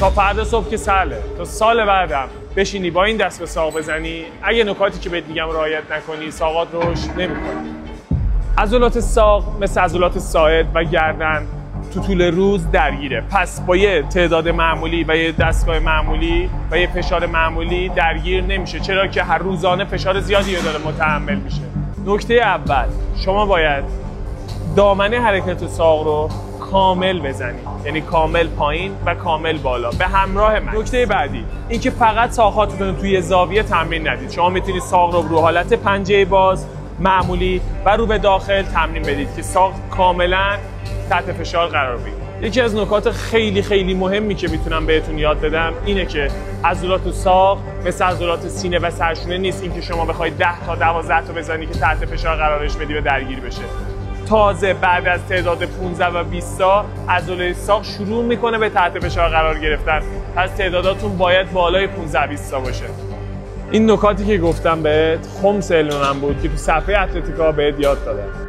تا فردا صبح که سهله، تا سال بعدم بشینی با این دست به ساق بزنی، اگه نکاتی که بهت میگم رعایت نکنی ساقات رشد نمیکنه. عضلات ساق مثل عضلات ساعد و گردن تو طول روز درگیره، پس با یه تعداد معمولی و یه دستگاه معمولی و یه فشار معمولی درگیر نمیشه، چرا که هر روزانه فشار زیادی داره متحمل میشه. نکته اول، شما باید دامنه حرکت ساق رو کامل بزنی، یعنی کامل پایین و کامل بالا به همراه من. نکته بعدی اینکه فقط ساقاتتون توی زاویه تمرین ندید، شما میتونید ساق رو حالت پنجه باز معمولی و رو به داخل تمرین بدید که ساق کاملا تحت فشار قرار بگیره. یکی از نکات خیلی مهمی که میتونم بهتون یاد بدم اینه که عضلات ساق مثل عضلات سینه و سرشونه نیست، اینکه شما بخوای 10 تا 12 تا بزنی که تحت فشار قرارش بدی و درگیر بشه. تازه بعد از تعداد 15 و 20 تا عضله ساق شروع میکنه به تحت فشار قرار گرفتن، پس تعداداتون باید بالای 15 20 تا باشه. این نکاتی که گفتم بهت خمس علم من بود که تو صفحه اتلتیکا بهت یاد دادم.